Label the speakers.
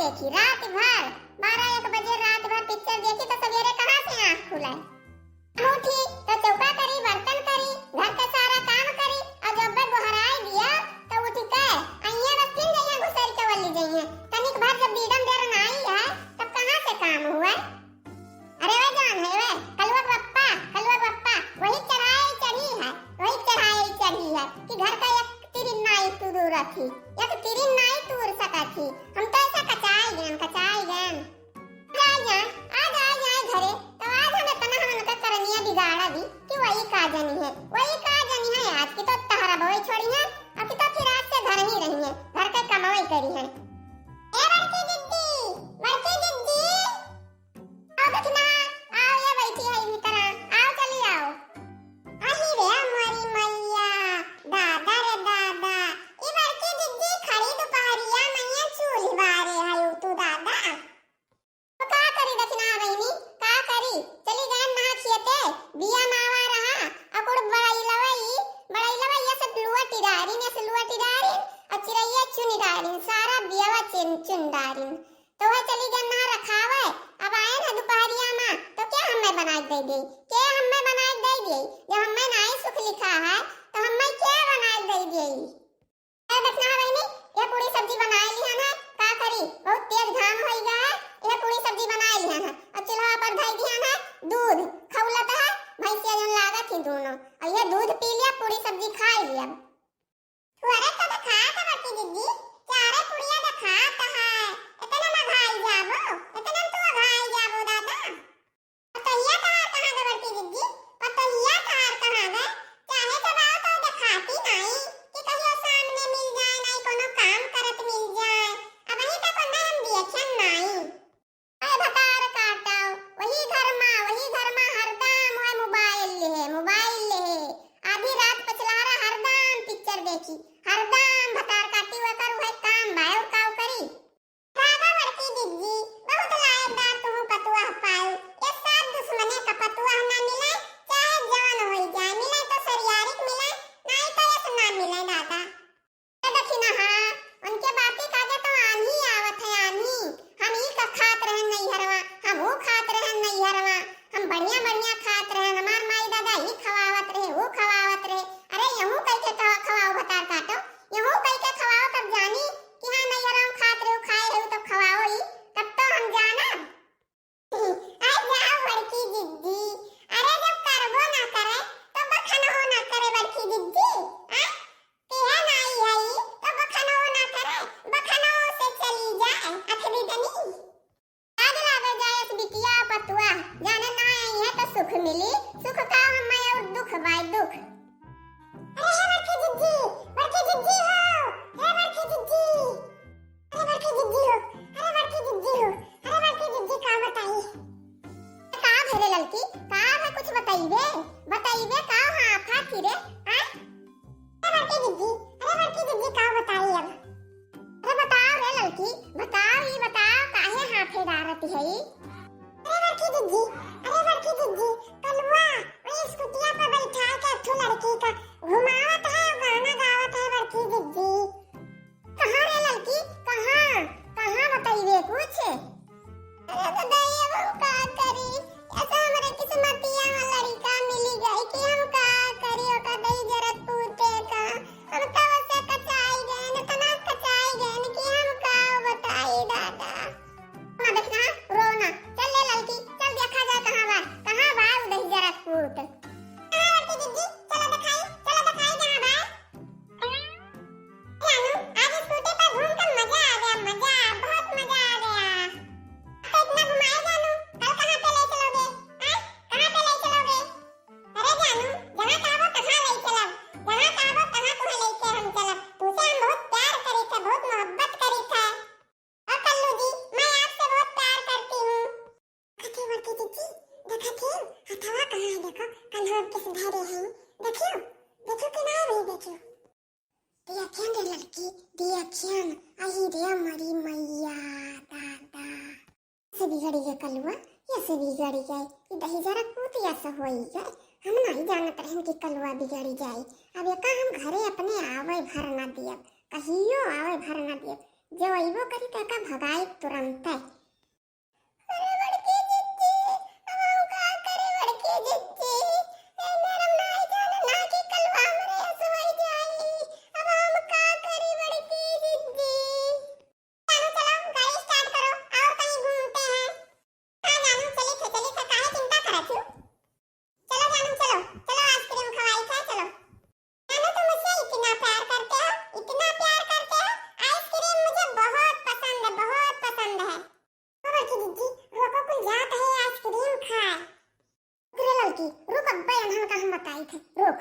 Speaker 1: देखी रात भर 12-1 बजे रात भर पिक्चर देखी तो सवेरे कहाँ से आँख खुला। उठी तो चौका करी, बर्तन करी, घर का सारा काम करी और जब बे गोहराई दिया तो उठ के अइया बस तीन जइया घुसर के वली जइया तनिक भर जब बीडम देर नाई है तब कहाँ से काम हुआ। अरे वे जान है वे कलुआ पप्पा वही चढ़ाई चढ़ी है कि घर का एक तिरिन नाई तू दूर रखी एक तिरिन नाई तूर सका थी। हम तो ऐसा कचाई गए आज आ जाए घरे तो आज हमें तना हमन का करनिया बिगाड़ा दी कि वही का जनी है आज की तो तहरा भई छोड़ी है अब की तो फिर आज से घर ही रही है घर का कमाई करी है। ए बड़की दीदी आओ बचना आओ ये बैठी है भीतर आओ चली आओ। अही रे हमारी मैया दादा रे दादा ई बड़की दीदी खड़ी दोपहरिया मैया चूल्ही बारे आयो तू दादा तो का करी दक्षिणा बहिनी का करी चली गए नहा खियते बिया नावा रहा अकुड़ बड़ाई लवई ये सब लुआ टिडारी और चिरैया चुनिडारी सारा बियावा चुनडारी तो वह चली गए नहा रखावे अब आए ना दोपहरिया में तो क्या हमें बना दे दी जब हमें नाई सुख लिखा है तो हमें क्या बना दे दी। ए दक्षिणा बहिनी ये पूरी सब्जी बनाई ली है का करी बहुत तेज घाम होई गया है ये पूरी सब्जी बनाई ली है और चूल्हा पर धई दिया है दूध खौलत है भैंसिया जन लागत ही दोनों और ये दूध पी लिया पूरी सब्जी खा लिया। अरे तो खा था बड़की दीदी चारे पुड़िया तो खाता है इतना मघाई जाबो दादा पतैया तार कहां गए बड़की दीदी पतैया तार कहां गए चाहे जब आओ तो दिखाती नहीं कि कहियो सामने मिल जाए नहीं कोनो काम करत मिल जाए अब वही तक नाम दियछन नहीं अरे भतार काटाओ वही घर में हरदम है मोबाइल ले आधी रात पचलारा हरदम पिक्चर देखी हरदम भतार काटी हुआ कर वह काम भाई काऊ करी रागा बड़की दीदी बहुत लायकदार तुम पतुआ पाओ ये सात दुश्मने का पतुआ ना मिले चाहे जवान हो जाए मिले तो सरियारिक मिले नहीं तो ये ना मिले दादा ये दक्षिणा हां उनके बातें काजे तो आनी आवत है आनी हम ही का खात रहे नहीं हरवा हम वो खात रहे नहीं हरवा हम बढ़िया खात रहे हमार माई दादा ही खवावत रहे वो खवावत रहे अरे यहू कह के खवाओ भतार काटो यहू कह के खवाओ तब जानी कि हां नहीं हरवा खात रहे खाए रहे तो खवाओ ही तब तो हम जाना आ जाओ बड़की दीदी अरे जब करबो ना करे तो बखन हो ना करे बड़की दीदी तेरा नाई है तो बखन हो ना करे बखनो से चली जाए अखरी दनी आग लागो जाए इस बिटिया पतुआ जाने ना आई है तो सुख मिली सुख का हमें और दुख बाई दुख। अरे बड़की दीदी हो हे बड़की दीदी अरे बड़की दीदी का बताई का भेले लड़की का है कुछ बताइबे का हां फाकी रे हां अरे बड़की दीदी का बताई अब अरे बताओ रे लड़की बताओ काहे हाथे डारती है अरे बड़की दीदी कलवा वही स्कूटिया पर बैठा के ठो लड़की का घुमावत है गाना गावत है बड़की दीदी कहां रे लड़की कहां बताइए कुछ। अरे तो दैया हम का करी ऐसा हमारे किस्मतिया में लड़का मिली गई कि हम का करी ओका दई जरत पूते का हम तब से कचाई गए न तना कचाई गए कि हम का बताई दादा ना देखना रोना चल ले लड़की चल देखा जाए कहां बा दई जरत पूत कहां बड़की दीदी चलो दिखाई कहां बा जानू आज स्कूटी पर घूम कर मजा आ गया बहुत मजा आ गया तो इतना घुमाए जानू कल कहां पे ले चलोगे कहां पे ले चलोगे अरे जानू जहां चाहो तहां ले चलब जहां चाहो तहां तुम्हें लेके हम चलब तुझसे हम बहुत प्यार करी थे बहुत मोहब्बत करी थे और कल्लू जी मैं आपसे बहुत प्यार करती हूं अरे बड़की दीदी देखा थे हथवा कहां है देखो कल हम किस धरे हैं देखो कि ना नहीं देखो दिया क्यों रे लड़की दिया क्यों आई रे हमारी मैया दादा से बिगड़ी गए कलवा ये से बिगड़ी गए कि दही जरा कूतिया से होई गए हम नहीं जानत रहन कि कलवा बिगड़ी जाए अब ये का हम घरे अपने आवे भर ना दियब कहियो आवे भर ना दियब जो अइबो करी त का भगाई तुरंत है। अरे बड़की जिज्जी, अब हम का करे बड़की जिज्जी? ए मैडम नाई जाने ना कि कलवा हमरे असवाई जाई। अब हम का करे बड़की जिज्जी? जानू चलो गाड़ी स्टार्ट करो और कहीं घूमते हैं। हाँ जानू चली थे काहे चिंता करत हूँ? चलो जानू चलो चलो आइसक्रीम खवाई था चलो। जानू तुम मुझसे इतना प्यार करते हो, इतना प्यार करते हो। आइसक्रीम मुझे बहुत पसंद है, बहुत पसंद है। ओ बड़की दीदी रोको कुल जात है आइसक्रीम खाए। रुक रे लड़की रुक, अब्बा यहाँ का हम बताई थे रुक।